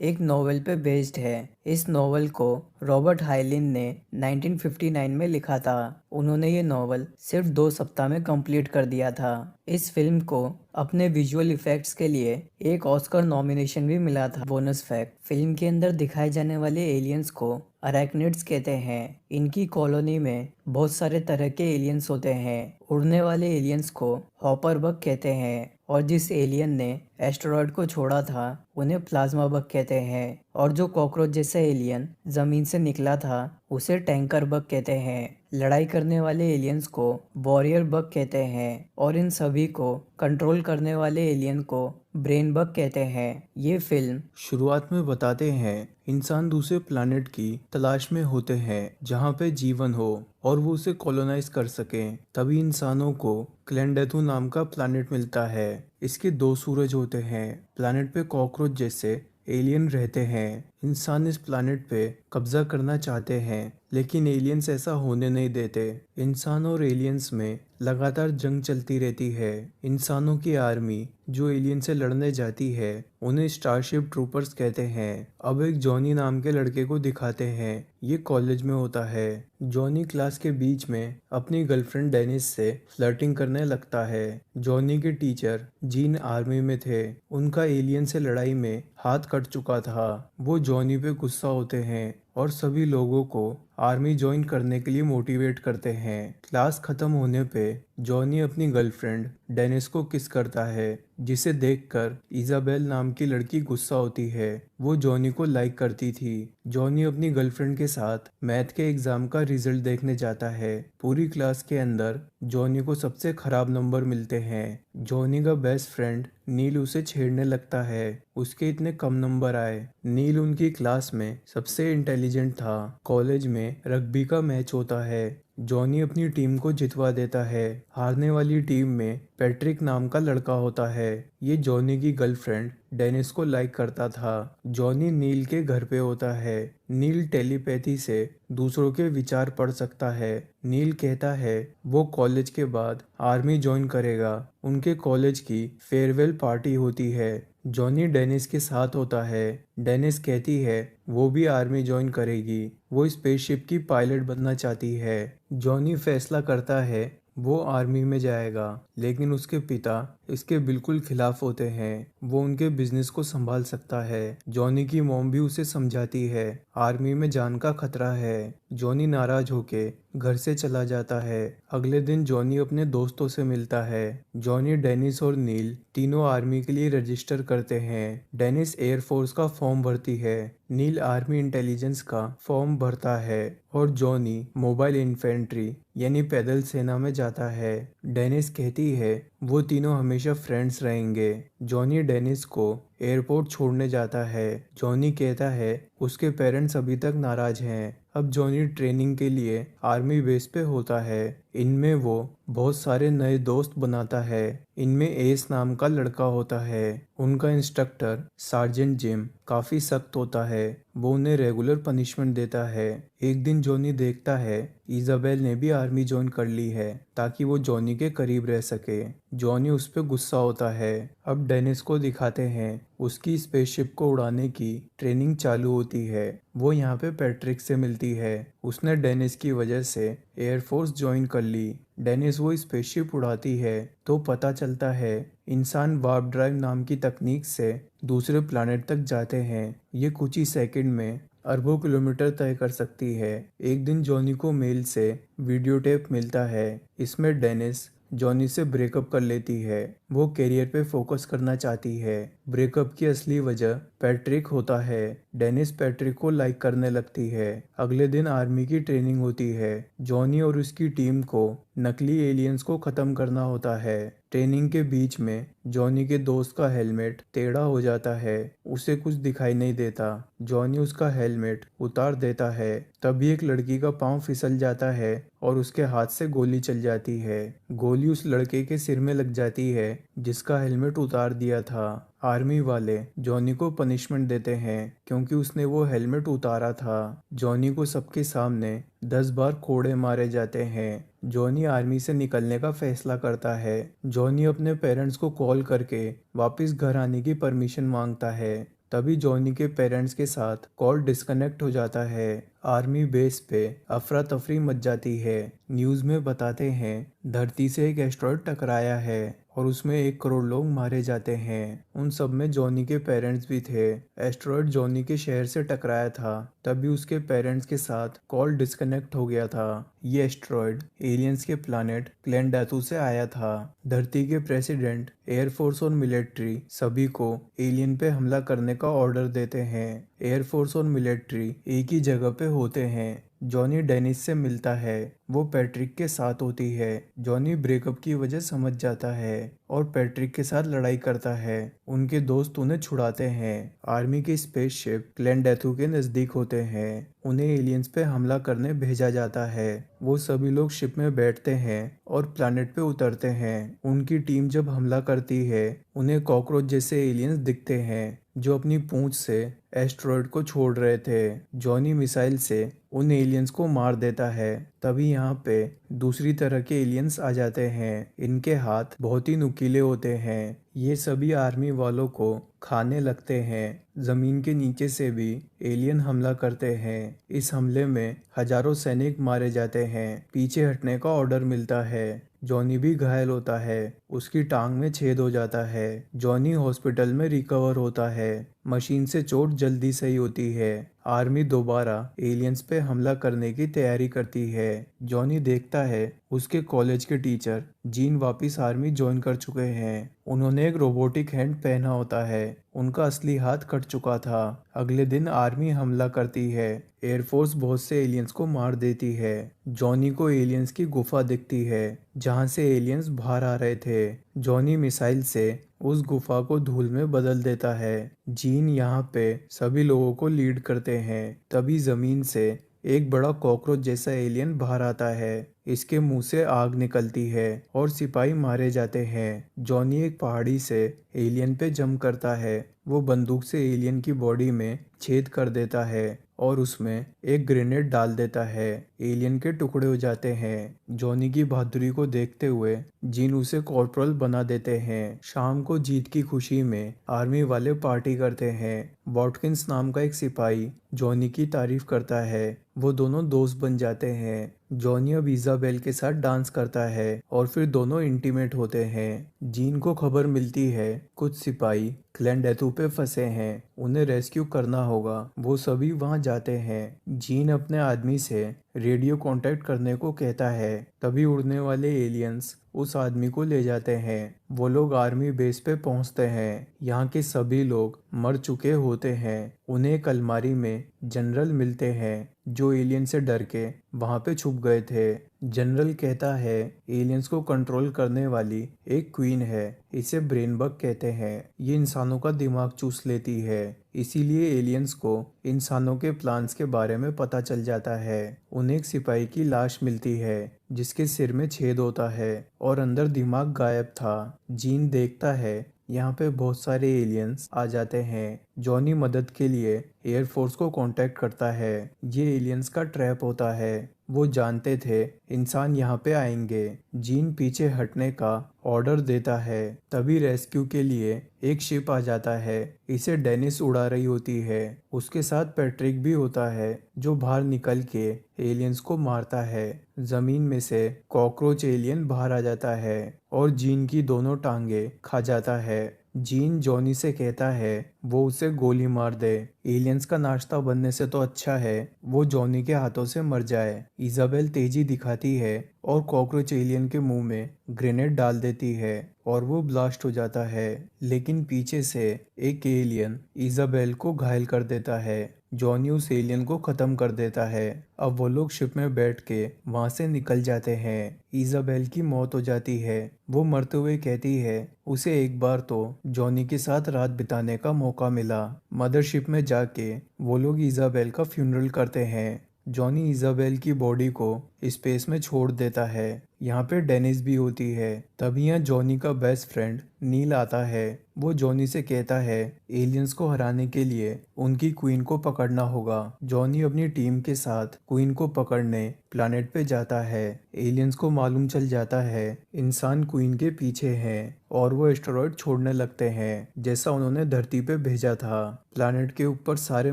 एक नॉवेल पे बेस्ड है। इस नॉवेल को रॉबर्ट हाइलिन ने 1959 में लिखा था। उन्होंने ये नॉवेल सिर्फ 2 सप्ताह में कंप्लीट कर दिया था। इस फिल्म को अपने विजुअल इफेक्ट्स के लिए एक ऑस्कर नॉमिनेशन भी मिला था। बोनस फैक्ट, फिल्म के अंदर दिखाए जाने वाले एलियंस को अरैक्निड्स कहते हैं। इनकी कॉलोनी में बहुत सारे तरह के एलियंस होते हैं। उड़ने वाले एलियंस को हॉपर बग कहते हैं और जिस एलियन ने एस्टेरॉयड को छोड़ा था उन्हें प्लाज्मा बग कहते हैं और जो कॉकरोच जैसा एलियन जमीन से निकला था उसे टैंकर बग कहते हैं। लड़ाई करने वाले एलियंस को वॉरियर बग कहते हैं और इन सभी को कंट्रोल करने वाले एलियन को ब्रेन बग कहते हैं। ये फिल्म शुरुआत में बताते हैं इंसान दूसरे प्लैनेट की तलाश में होते हैं जहाँ पे जीवन हो और वो उसे कॉलोनाइज कर सकें। तभी इंसानों को क्लेंडेथु नाम का प्लैनेट मिलता है। इसके 2 सूरज होते हैं। प्लैनेट पे कॉकरोच जैसे एलियन रहते हैं। इंसान इस प्लैनेट पे कब्जा करना चाहते हैं लेकिन एलियंस ऐसा होने नहीं देते। इंसान और एलियंस में लगातार जंग चलती रहती है। इंसानों की आर्मी जो एलियन से लड़ने जाती है उन्हें स्टारशिप ट्रूपर्स कहते हैं। अब एक जॉनी नाम के लड़के को दिखाते हैं। ये कॉलेज में होता है। जॉनी क्लास के बीच में अपनी गर्लफ्रेंड डेनिस से फ्लर्टिंग करने लगता है। जॉनी के टीचर जीन आर्मी में थे। उनका एलियन से लड़ाई में हाथ कट चुका था। वो जॉनी पे गुस्सा होते हैं और सभी लोगों को आर्मी ज्वाइन करने के लिए मोटिवेट करते हैं। क्लास खत्म होने पे जॉनी अपनी गर्लफ्रेंड डेनिस को किस करता है जिसे देखकर इजाबेल नाम की लड़की गुस्सा होती है। वो जॉनी को लाइक करती थी। जॉनी अपनी गर्लफ्रेंड के साथ मैथ के एग्जाम का रिजल्ट देखने जाता है। पूरी क्लास के अंदर जॉनी को सबसे खराब नंबर मिलते हैं। जॉनी का बेस्ट फ्रेंड नील उसे छेड़ने लगता है। उसके इतने कम नंबर आए। नील उनकी क्लास में सबसे इंटेलिजेंट था। कॉलेज में रग्बी का मैच होता है। जॉनी अपनी टीम को जितवा देता है। हारने वाली टीम में पैट्रिक नाम का लड़का होता है। ये जॉनी की गर्लफ्रेंड डेनिस को लाइक करता था। जॉनी नील के घर पे होता है। नील टेलीपैथी से दूसरों के विचार पढ़ सकता है। नील कहता है वो कॉलेज के बाद आर्मी ज्वाइन करेगा। उनके कॉलेज की फेयरवेल पार्टी होती है। जॉनी डेनिस के साथ होता है। डेनिस कहती है वो भी आर्मी ज्वाइन करेगी। वो स्पेसशिप की पायलट बनना चाहती है। जॉनी फैसला करता है वो आर्मी में जाएगा लेकिन उसके पिता इसके बिल्कुल खिलाफ होते हैं। वो उनके बिजनेस को संभाल सकता है। जॉनी की मॉम भी उसे समझाती है आर्मी में जान का खतरा है। जॉनी नाराज होके घर से चला जाता है। अगले दिन जॉनी अपने दोस्तों से मिलता है। जॉनी डेनिस और नील तीनों आर्मी के लिए रजिस्टर करते हैं। डेनिस एयरफोर्स का फॉर्म भरती है। नील आर्मी इंटेलिजेंस का फॉर्म भरता है और जॉनी मोबाइल इन्फेंट्री यानी पैदल सेना में जाता है। डेनिस कहती है वो तीनों हमेशा फ्रेंड्स रहेंगे। जॉनी डेनिस को एयरपोर्ट छोड़ने जाता है। जॉनी कहता है उसके पेरेंट्स अभी तक नाराज हैं। अब जॉनी ट्रेनिंग के लिए आर्मी बेस पे होता है। इनमें वो बहुत सारे नए दोस्त बनाता है। इनमें एस नाम का लड़का होता है। उनका इंस्ट्रक्टर सार्जेंट जिम काफी सख्त होता है। वो उन्हें रेगुलर पनिशमेंट देता है। एक दिन जॉनी देखता है इजाबेल ने भी आर्मी ज्वाइन कर ली है ताकि वो जॉनी के करीब रह सके। जॉनी उस पर गुस्सा होता है। अब डेनिस को दिखाते हैं उसकी स्पेसशिप को उड़ाने की ट्रेनिंग चालू होती है। वो यहाँ पे पैट्रिक से मिलती है। उसने डेनिस की वजह से एयरफोर्स ज्वाइन कर ली। डेनिस वो स्पेसशिप उड़ाती है तो पता चलता है इंसान वार्प ड्राइव नाम की तकनीक से दूसरे प्लैनेट तक जाते हैं। ये कुछ ही सेकंड में अरबों किलोमीटर तय कर सकती है। एक दिन जॉनी को मेल से वीडियो टेप मिलता है। इसमें डेनिस जॉनी से ब्रेकअप कर लेती है। वो करियर पे फोकस करना चाहती है। ब्रेकअप की असली वजह पैट्रिक होता है। डेनिस पैट्रिक को लाइक करने लगती है। अगले दिन आर्मी की ट्रेनिंग होती है। जॉनी और उसकी टीम को नकली एलियंस को खत्म करना होता है। ट्रेनिंग के बीच में जॉनी के दोस्त का हेलमेट टेढ़ा हो जाता है। उसे कुछ दिखाई नहीं देता। जॉनी उसका हेलमेट उतार देता है। तभी एक लड़की का पांव फिसल जाता है और उसके हाथ से गोली चल जाती है। गोली उस लड़के के सिर में लग जाती है जिसका हेलमेट उतार दिया था। आर्मी वाले जॉनी को पनिशमेंट देते हैं क्योंकि उसने वो हेलमेट उतारा था। जॉनी को सबके सामने 10 बार कोड़े मारे जाते हैं। जॉनी आर्मी से निकलने का फैसला करता है। जॉनी अपने पेरेंट्स को कॉल करके वापस घर आने की परमिशन मांगता है। तभी जॉनी के पेरेंट्स के साथ कॉल डिस्कनेक्ट हो जाता है। आर्मी बेस पे अफरा तफरी मच जाती है। न्यूज़ में बताते हैं धरती से एक एस्ट्रॉयड टकराया है और उसमें 1 करोड़ लोग मारे जाते हैं। उन सब में जॉनी के पेरेंट्स भी थे। एस्ट्रॉयड जॉनी के शहर से टकराया था, तभी उसके पेरेंट्स के साथ कॉल डिस्कनेक्ट हो गया था। ये एस्ट्रॉयड एलियंस के प्लानेट क्लेंडाथू से आया था। धरती के प्रेसिडेंट, एयरफोर्स और मिलिट्री सभी को एलियन पे हमला करने का ऑर्डर देते हैं। एयरफोर्स और मिलिट्री एक ही जगह पे होते हैं। जॉनी डेनिस से मिलता है, वो पैट्रिक के साथ होती है। जॉनी ब्रेकअप की वजह समझ जाता है और पैट्रिक के साथ लड़ाई करता है। उनके दोस्त उन्हें छुड़ाते हैं। आर्मी की स्पेसशिप क्लेंडेथू के नजदीक होते हैं। उन्हें एलियंस पे हमला करने भेजा जाता है। वो सभी लोग शिप में बैठते हैं और प्लैनेट पे उतरते हैं। उनकी टीम जब हमला करती है, उन्हें कॉकरोच जैसे एलियंस दिखते हैं जो अपनी पूंछ से एस्ट्रॉयड को छोड़ रहे थे। जॉनी मिसाइल से उन एलियंस को मार देता है। तभी यहाँ पे दूसरी तरह के एलियंस आ जाते हैं। इनके हाथ बहुत ही नुकीले होते हैं। ये सभी आर्मी वालों को खाने लगते हैं। जमीन के नीचे से भी एलियन हमला करते हैं। इस हमले में हजारों सैनिक मारे जाते हैं। पीछे हटने का ऑर्डर मिलता है। जॉनी भी घायल होता है, उसकी टांग में छेद हो जाता है। जॉनी हॉस्पिटल में रिकवर होता है। मशीन से चोट जल्दी सही होती है। आर्मी दोबारा एलियंस पे हमला करने की तैयारी करती है। जॉनी देखता है उसके कॉलेज के टीचर जीन वापिस आर्मी ज्वाइन कर चुके हैं। उन्होंने एक रोबोटिक हैंड पहना होता है। उनका असली हाथ कट चुका था। अगले दिन आर्मी हमला करती है। एयरफोर्स बहुत से एलियंस को मार देती है। जॉनी को एलियंस की गुफा दिखती है जहां से एलियंस बाहर आ रहे थे। जॉनी मिसाइल से उस गुफा को धूल में बदल देता है। जीन यहाँ पे सभी लोगों को लीड करते हैं। तभी जमीन से एक बड़ा कॉकरोच जैसा एलियन बाहर आता है। इसके मुंह से आग निकलती है और सिपाही मारे जाते हैं। जॉनी एक पहाड़ी से एलियन पे जंप करता है। वो बंदूक से एलियन की बॉडी में छेद कर देता है और उसमें एक ग्रेनेड डाल देता है। एलियन के टुकड़े हो जाते हैं। जॉनी की बहादुरी को देखते हुए जीन उसे कॉर्पोरल बना देते हैं। शाम को जीत की खुशी में आर्मी वाले पार्टी करते हैं। वॉटकिंस नाम का एक सिपाही जॉनी की तारीफ करता है। वो दोनों दोस्त बन जाते हैं। जॉनी अब इजाबेल के साथ डांस करता है और फिर दोनों इंटीमेट होते हैं। जीन को खबर मिलती है कुछ सिपाही क्लेंडेथू पे फंसे हैं, उन्हें रेस्क्यू करना होगा। वो सभी वहां जाते हैं। जीन अपने आदमी से रेडियो कांटेक्ट करने को कहता है। तभी उड़ने वाले एलियंस उस आदमी को ले जाते हैं। वो लोग आर्मी बेस पे पहुंचते हैं। यहाँ के सभी लोग मर चुके होते हैं। उन्हें एक अलमारी में जनरल मिलते हैं जो एलियन से डर के वहां पे छुप गए थे। जनरल कहता है एलियंस को कंट्रोल करने वाली एक क्वीन है, इसे ब्रेन बग कहते हैं। ये इंसानों का दिमाग चूस लेती है, इसीलिए एलियंस को इंसानों के प्लान्स के बारे में पता चल जाता है। उन्हें एक सिपाही की लाश मिलती है जिसके सिर में छेद होता है और अंदर दिमाग गायब था। जीन देखता है यहाँ पे बहुत सारे एलियंस आ जाते हैं। जॉनी मदद के लिए एयरफोर्स को कांटेक्ट करता है। ये एलियंस का ट्रैप होता है। वो जानते थे इंसान यहाँ पे आएंगे। जीन पीछे हटने का ऑर्डर देता है। तभी रेस्क्यू के लिए एक शिप आ जाता है। इसे डेनिस उड़ा रही होती है। उसके साथ पैट्रिक भी होता है जो बाहर निकल के एलियंस को मारता है। जमीन में से कॉकरोच एलियन बाहर आ जाता है और जीन की दोनों टांगे खा जाता है। जीन जॉनी से कहता है वो उसे गोली मार दे। एलियंस का नाश्ता बनने से तो अच्छा है वो जॉनी के हाथों से मर जाए। इजाबेल तेजी दिखाती है और कॉकरोच एलियन के मुंह में ग्रेनेड डाल देती है और वो ब्लास्ट हो जाता है। लेकिन पीछे से एक एलियन इजाबेल को घायल कर देता है। जॉनी उस एलियन को खत्म कर देता है। अब वो लोग शिप में बैठ के वहां से निकल जाते हैं। इजाबेल की मौत हो जाती है। वो मरते हुए कहती है उसे एक बार तो जॉनी के साथ रात बिताने का मौका मिला। मदरशिप में जाके वो लोग इजाबेल का फ्यूनरल करते हैं। जॉनी इजाबेल की बॉडी को स्पेस में छोड़ देता है। यहाँ पे डेनिस भी होती है। तभी यहाँ जॉनी का बेस्ट फ्रेंड नील आता है। वो जॉनी से कहता है एलियंस को हराने के लिए उनकी क्वीन को पकड़ना होगा। जॉनी अपनी टीम के साथ क्वीन को पकड़ने प्लैनेट पे जाता है। एलियंस को मालूम चल जाता है इंसान क्वीन के पीछे हैं और वो एस्टेरॉयड छोड़ने लगते हैं जैसा उन्होंने धरती पे भेजा था। प्लैनेट के ऊपर सारे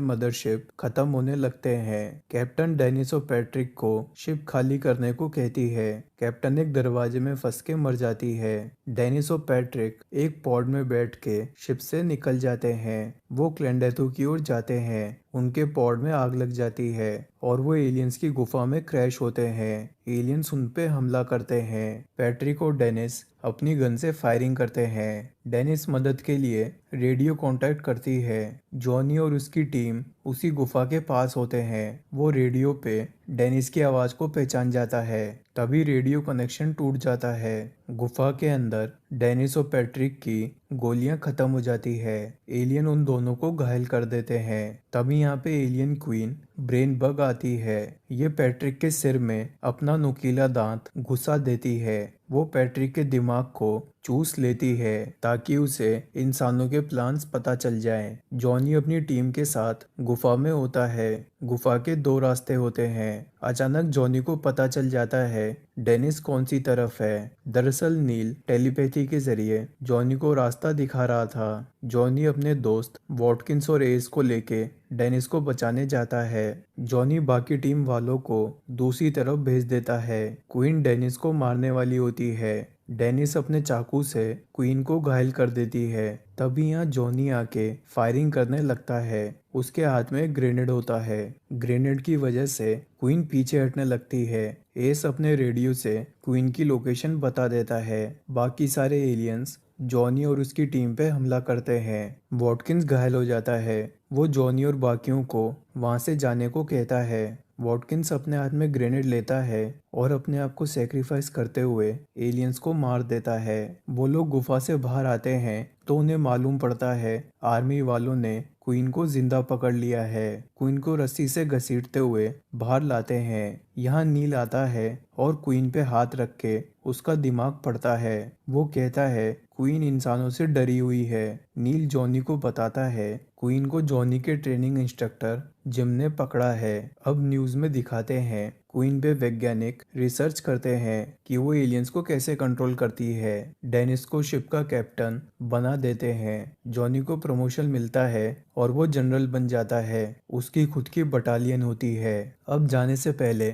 मदरशिप खत्म होने लगते हैं। कैप्टन डेनिस और पैट्रिक को शिप खाली करने को कहती है। कैप्टन एक दरवाजे में फंस के मर जाती है। डेनिस और पैट्रिक एक पॉड में बैठ के शिप से निकल जाते हैं। वो क्लेंडेथो की ओर जाते हैं। उनके पॉड में आग लग जाती है और वो एलियंस की गुफा में क्रैश होते हैं। एलियंस उन पे हमला करते हैं। पैट्रिक और डेनिस अपनी गन से फायरिंग करते हैं। डेनिस मदद के लिए रेडियो कांटेक्ट करती है। जॉनी और उसकी टीम उसी गुफा के पास होते हैं। वो रेडियो पे डेनिस की आवाज को पहचान जाता है। तभी रेडियो कनेक्शन टूट जाता है। गुफा के अंदर डेनिस और पैट्रिक की गोलियां खत्म हो जाती है। एलियन उन दोनों को घायल कर देते हैं। तभी यहाँ पे एलियन क्वीन ब्रेन बग आती है। ये पैट्रिक के सिर में अपना नुकीला दांत घुसा देती है। वो पैट्रिक के दिमाग को चूस लेती है ताकि उसे इंसानों के प्लान्स पता चल जाएं। जॉनी अपनी टीम के साथ गुफा में होता है। गुफा के दो रास्ते होते हैं। अचानक जॉनी को पता चल जाता है डेनिस कौन सी तरफ है। दरअसल नील टेलीपैथी के जरिए जॉनी को रास्ता दिखा रहा था। जॉनी अपने दोस्त वॉटकिंस और एस को लेके डेनिस को बचाने जाता है। जॉनी बाकी टीम वालों को दूसरी तरफ भेज देता है। क्वीन डेनिस को मारने वाली होती है। डेनिस अपने चाकू से क्वीन को घायल कर देती है। तभी यहाँ जॉनी आके फायरिंग करने लगता है। उसके हाथ में एक ग्रेनेड होता है। ग्रेनेड की वजह से क्वीन पीछे हटने लगती है। एस अपने रेडियो से क्वीन की लोकेशन बता देता है। बाकी सारे एलियंस जॉनी और उसकी टीम पे हमला करते हैं। वॉटकिंस घायल हो जाता है। वो जॉनी और बाकियों को वहां से जाने को कहता है। वॉटकिंस अपने हाथ में ग्रेनेड लेता है और अपने आप को सेक्रीफाइस करते हुए एलियंस को मार देता है। वो लोग गुफा से बाहर आते हैं तो उन्हें मालूम पड़ता है आर्मी वालों ने क्वीन को जिंदा पकड़ लिया है। क्वीन को रस्सी से घसीटते हुए बाहर लाते हैं। यहाँ नील आता है और क्वीन पे हाथ रख के उसका दिमाग पड़ता है। वो कहता है क्वीन इंसानों से डरी हुई है। नील जॉनी को बताता है क्वीन को जॉनी के ट्रेनिंग इंस्ट्रक्टर जिम ने पकड़ा है। अब न्यूज में दिखाते हैं क्वीन पे वैज्ञानिक रिसर्च करते हैं कि वो एलियंस को कैसे कंट्रोल करती है। डेनिस को शिप का कैप्टन बना देते हैं। जॉनी को प्रमोशन मिलता है और वो जनरल बन जाता है। उसकी खुद की बटालियन होती है। अब जाने से पहले